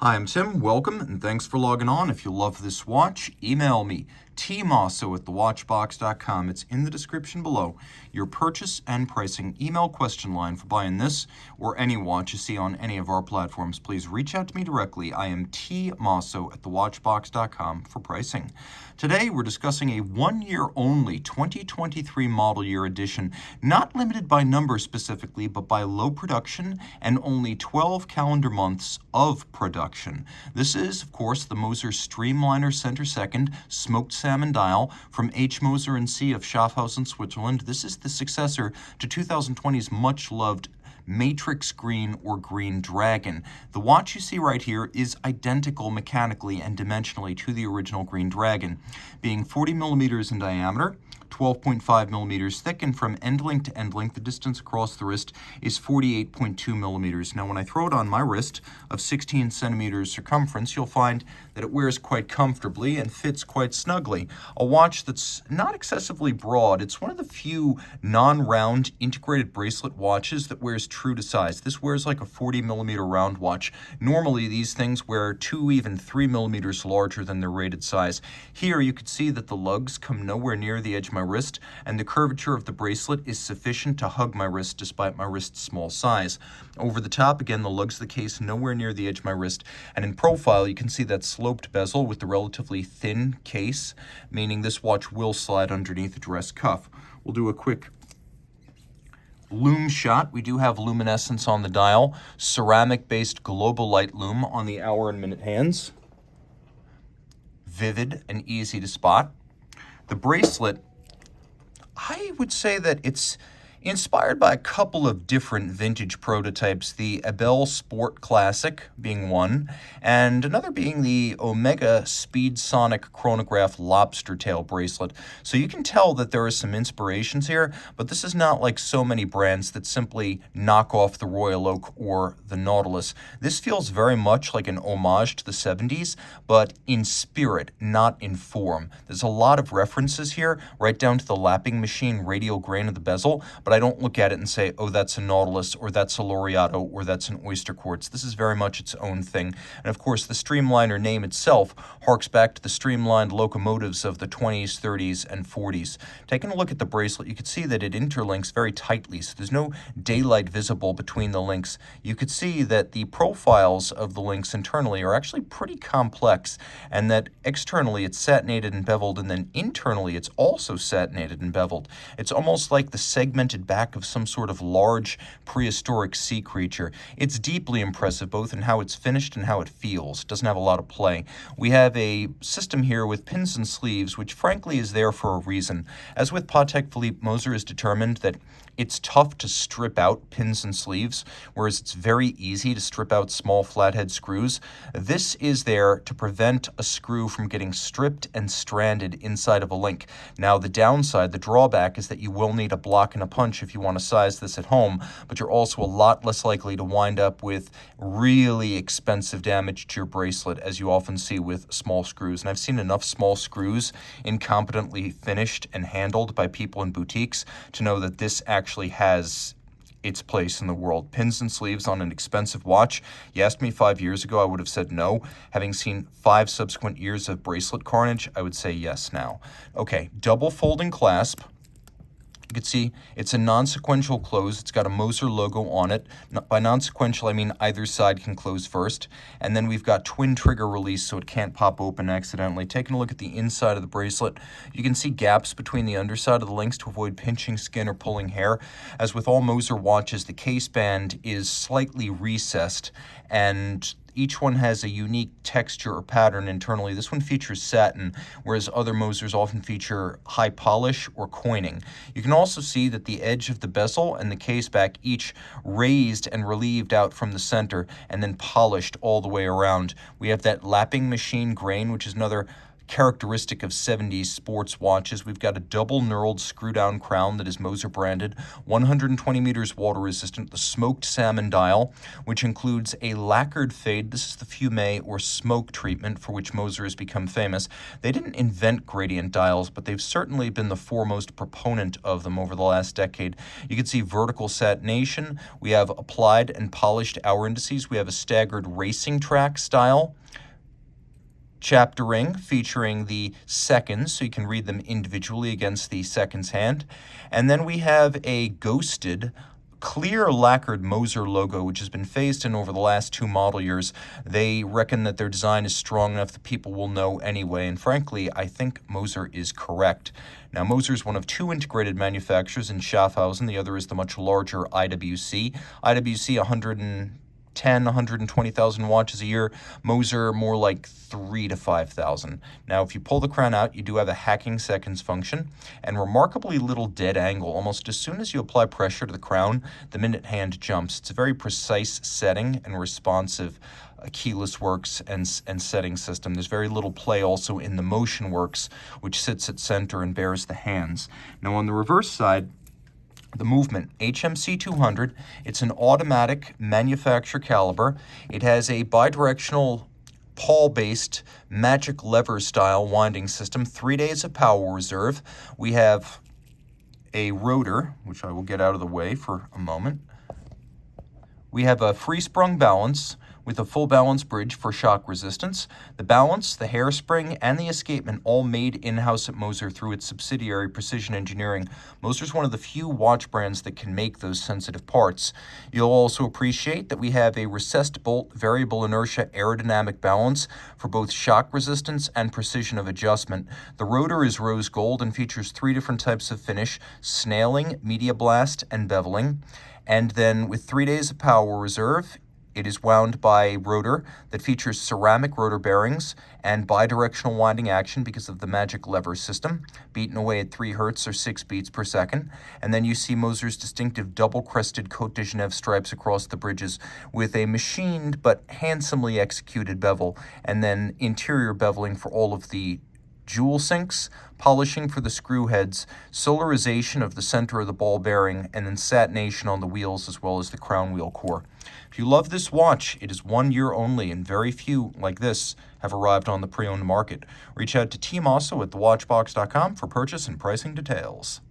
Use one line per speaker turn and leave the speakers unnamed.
Hi, I'm Tim. Welcome, and thanks for logging on. If you love this watch, email me, tmosso@thewatchbox.com. It's in the description below. Your purchase and pricing email question line for buying this or any watch you see on any of our platforms. Please reach out to me directly. I am tmosso@thewatchbox.com for pricing. Today, we're discussing a one-year-only 2023 model year edition, not limited by number specifically, but by low production and only 12 calendar months of production. This is, of course, the Moser Streamliner Center Second Smoked Salmon Dial from H. Moser Cie of Schaffhausen, Switzerland. This is the successor to 2020's much-loved Matrix Green or Green Dragon. The watch you see right here is identical mechanically and dimensionally to the original Green Dragon, being 40 millimeters in diameter, 12.5 millimeters thick, and from end link to end link, the distance across the wrist is 48.2 millimeters. Now, when I throw it on my wrist of 16 centimeters circumference, you'll find that it wears quite comfortably and fits quite snugly. A watch that's not excessively broad. It's one of the few non-round integrated bracelet watches that wears true to size. This wears like a 40 millimeter round watch. Normally, these things wear 2, even 3 millimeters larger than their rated size. Here, you can see that the lugs come nowhere near the edge of my wrist, and the curvature of the bracelet is sufficient to hug my wrist despite my wrist's small size. Over the top, again, the lugs of the case nowhere near the edge of my wrist, and in profile, you can see that sloped bezel with the relatively thin case, meaning this watch will slide underneath the dress cuff. We'll do a quick lume shot. We do have luminescence on the dial, ceramic-based global light lume on the hour and minute hands. Vivid and easy to spot. The bracelet, I would say that it's inspired by a couple of different vintage prototypes, the Abel Sport Classic being one, and another being the Omega Speed Sonic Chronograph Lobster Tail bracelet. So you can tell that there are some inspirations here, but this is not like so many brands that simply knock off the Royal Oak or the Nautilus. This feels very much like an homage to the 70s, but in spirit, not in form. There's a lot of references here, right down to the lapping machine radial grain of the bezel, but I don't look at it and say, oh, that's a Nautilus, or that's a Laureato, or that's an Oyster Quartz. This is very much its own thing. And of course, the Streamliner name itself harks back to the streamlined locomotives of the 20s, 30s, and 40s. Taking a look at the bracelet, you can see that it interlinks very tightly, so there's no daylight visible between the links. You could see that the profiles of the links internally are actually pretty complex, and that externally it's satinated and beveled, and then internally it's also satinated and beveled. It's almost like the segmented back of some sort of large prehistoric sea creature. It's deeply impressive, both in how it's finished and how it feels. It doesn't have a lot of play. We have a system here with pins and sleeves, which frankly is there for a reason. As with Patek Philippe, Moser is determined that it's tough to strip out pins and sleeves, whereas it's very easy to strip out small flathead screws. This is there to prevent a screw from getting stripped and stranded inside of a link. Now, the downside, the drawback, is that you will need a block and a punch if you want to size this at home, but you're also a lot less likely to wind up with really expensive damage to your bracelet, as you often see with small screws. And I've seen enough small screws incompetently finished and handled by people in boutiques to know that this actually has its place in the world. Pins and sleeves on an expensive watch. You asked me 5 years ago, I would have said no. Having seen 5 subsequent years of bracelet carnage, I would say yes now. Okay, double folding clasp. You can see it's a non-sequential close. It's got a Moser logo on it. By non-sequential, I mean either side can close first. And then we've got twin trigger release, so it can't pop open accidentally. Taking a look at the inside of the bracelet, you can see gaps between the underside of the links to avoid pinching skin or pulling hair. As with all Moser watches, the case band is slightly recessed, and each one has a unique texture or pattern internally. This one features satin, whereas other Mosers often feature high polish or coining. You can also see that the edge of the bezel and the case back each raised and relieved out from the center and then polished all the way around. We have that lapping machine grain, which is another characteristic of 70s sports watches. We've got a double knurled screw-down crown that is Moser branded, 120 meters water resistant, the smoked salmon dial, which includes a lacquered fade. This is the fume or smoke treatment for which Moser has become famous. They didn't invent gradient dials, but they've certainly been the foremost proponent of them over the last decade. You can see vertical satination. We have applied and polished hour indices. We have a staggered racing track style chaptering featuring the seconds, so you can read them individually against the seconds hand. And then we have a ghosted clear lacquered Moser logo, which has been phased in over the last 2 model years. They reckon that their design is strong enough that people will know anyway, and frankly, I think Moser is correct. Now, Moser is one of 2 integrated manufacturers in Schaffhausen. The other is the much larger IWC. IWC 120,000 watches a year. Moser more like 3,000 to 5,000. Now, if you pull the crown out, you do have a hacking seconds function and remarkably little dead angle. Almost as soon as you apply pressure to the crown, the minute hand jumps. It's a very precise setting and responsive keyless works and setting system. There's very little play also in the motion works, which sits at center and bears the hands. Now, on the reverse side, the movement, HMC 200, it's an automatic manufacture caliber. It has a bidirectional pawl-based magic lever style winding system, 3 days of power reserve. We have a rotor, which I will get out of the way for a moment. We have a free-sprung balance with a full balance bridge for shock resistance. The balance, the hairspring, and the escapement all made in-house at Moser through its subsidiary Precision Engineering. Moser is one of the few watch brands that can make those sensitive parts. You'll also appreciate that we have a recessed bolt variable inertia aerodynamic balance for both shock resistance and precision of adjustment. The rotor is rose gold and features 3 different types of finish: snailing, media blast, and beveling. And then with 3 days of power reserve, it is wound by a rotor that features ceramic rotor bearings and bidirectional winding action because of the magic lever system, beaten away at 3 hertz or 6 beats per second. And then you see Moser's distinctive double-crested Côte de Genève stripes across the bridges with a machined but handsomely executed bevel, and then interior beveling for all of the jewel sinks, polishing for the screw heads, solarization of the center of the ball bearing, and then satination on the wheels as well as the crown wheel core. If you love this watch, it is 1 year only, and very few like this have arrived on the pre-owned market. Reach out to Team Osso at thewatchbox.com for purchase and pricing details.